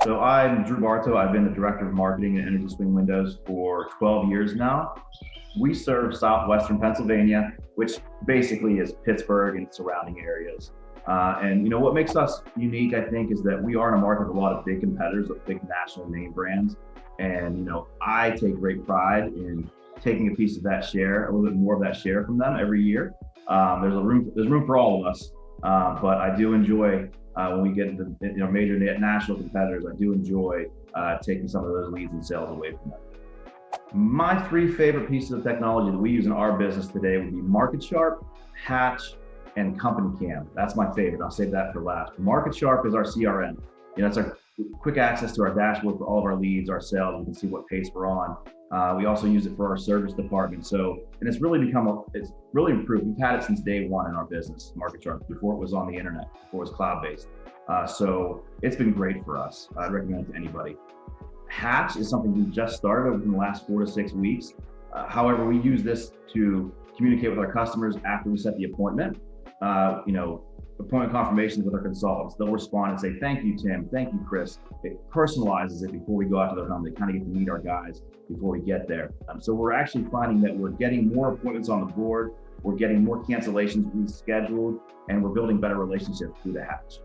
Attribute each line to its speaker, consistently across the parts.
Speaker 1: So I'm Drew Barto. I've been the director of marketing at Energy Swing Windows for 12 years now. We serve southwestern Pennsylvania, which basically is Pittsburgh and surrounding areas. And what makes us unique, I think, is that we are in a market with a lot of big competitors, with big national name brands. And I take great pride in taking a piece of that share, a little bit more of that share from them every year. There's room for all of us, but I do enjoy when we get into major national competitors. I do enjoy taking some of those leads and sales away from them. My three favorite pieces of technology that we use in our business today would be Market Sharp, Hatch, and Company Cam. That's my favorite. I'll save that for last. Market Sharp is our CRM. It's our quick access to our dashboard for all of our leads, our sales. We can see what pace we're on. We also use it for our service department. And it's really it's really improved. We've had it since day one in our business, Market Sharp, before it was on the internet, before it was cloud-based. So it's been great for us. I'd recommend it to anybody. Hatch is something we just started within the last 4 to 6 weeks. However, we use this to communicate with our customers after we set the appointment. Appointment confirmations with our consultants. They'll respond and say, "Thank you, Tim. Thank you, Chris." It personalizes it before we go out to their home. They kind of get to meet our guys before we get there. So we're actually finding that we're getting more appointments on the board. We're getting more cancellations rescheduled, and we're building better relationships through the Hatch.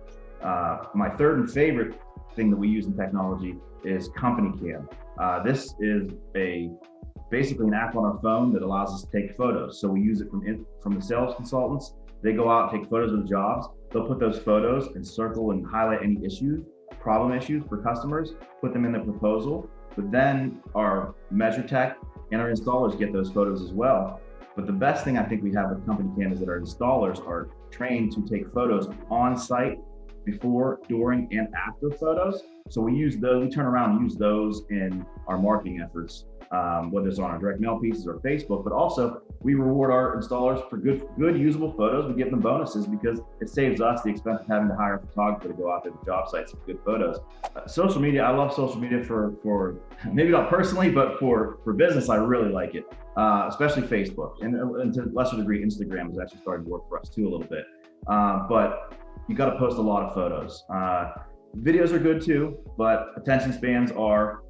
Speaker 1: My third and favorite thing that we use in technology is Company Cam. This is basically an app on our phone that allows us to take photos. So we use it from the sales consultants. They go out and take photos of the jobs. They'll put those photos and circle and highlight any problem issues for customers, put them in the proposal. But then our measure tech and our installers get those photos as well. But the best thing I think we have with Company Cam is that our installers are trained to take photos on site before, during, and after photos. So we turn around and use those in our marketing efforts, whether it's on our direct mail pieces or Facebook, but also we reward our installers for good usable photos. We give them bonuses because it saves us the expense of having to hire a photographer to go out to the job sites with good photos. Social media, I love social media for maybe not personally, but for business, I really like it, especially Facebook. And to a lesser degree, Instagram has actually started to work for us too a little bit. But you got to post a lot of photos. Videos are good too, but attention spans are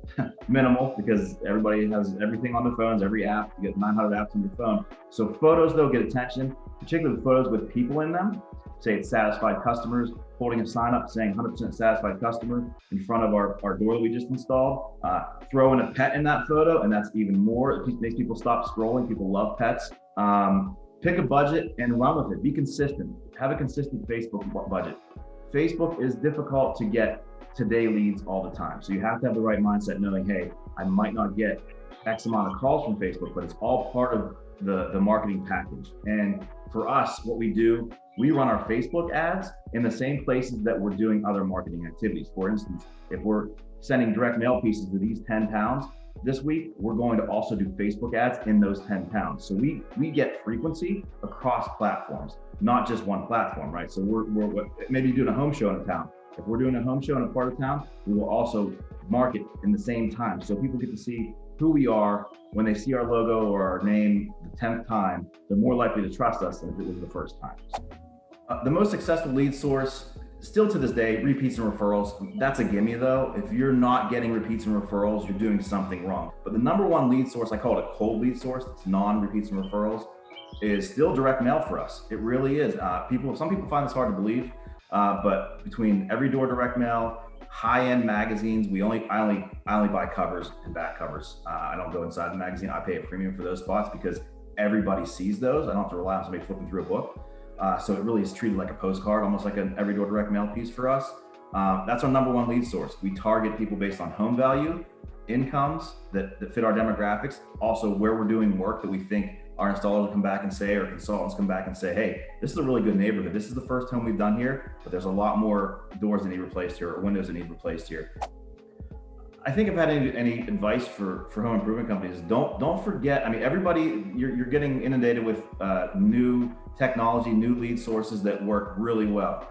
Speaker 1: minimal because everybody has everything on their phones, every app. You get 900 apps on your phone. So photos, though, get attention, particularly photos with people in them. Say it's satisfied customers, holding a sign up saying 100% satisfied customer in front of our door that we just installed. Throw in a pet in that photo, and that's even more. It makes people stop scrolling. People love pets. Pick a budget and run with it. Be consistent. Have a consistent Facebook budget. Facebook is difficult to get today leads all the time. So you have to have the right mindset knowing, hey, I might not get X amount of calls from Facebook, but it's all part of the marketing package. And for us, what we do, we run our Facebook ads in the same places that we're doing other marketing activities. For instance, if we're sending direct mail pieces to these 10 towns this week, we're going to also do Facebook ads in those 10 towns. So we get frequency across platforms, not just one platform, right? So we're maybe doing a home show in a town. If we're doing a home show in a part of town, we will also market in the same time. So people get to see who we are. When they see our logo or our name the 10th time, they're more likely to trust us than if it was the first time. The most successful lead source, still to this day, repeats and referrals. That's a gimme though. If you're not getting repeats and referrals, you're doing something wrong. But the number one lead source, I call it a cold lead source, it's non-repeats and referrals, is still direct mail for us. It really is. Some people find this hard to believe, but between every door direct mail, high-end magazines, I only buy covers and back covers. I don't go inside the magazine. I pay a premium for those spots because everybody sees those. I don't have to rely on somebody flipping through a book. So it really is treated like a postcard, almost like an every door direct mail piece for us. That's our number one lead source. We target people based on home value, incomes that fit our demographics, also where we're doing work that we think our installers will come back and say, or consultants come back and say, hey, this is a really good neighborhood. This is the first home we've done here, but there's a lot more doors that need replaced here or windows that need replaced here. I think if I had any advice for home improvement companies, don't forget, everybody, you're getting inundated with new technology, new lead sources that work really well.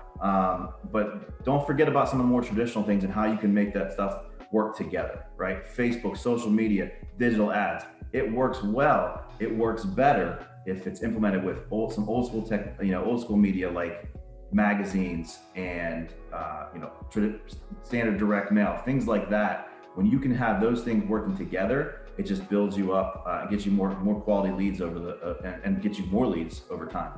Speaker 1: But don't forget about some of the more traditional things and how you can make that stuff work together, right? Facebook, social media, digital ads. It works well. It works better if it's implemented with some old school tech, old school media like magazines and standard direct mail, things like that. When you can have those things working together, it just builds you up, gets you more quality leads and gets you more leads over time.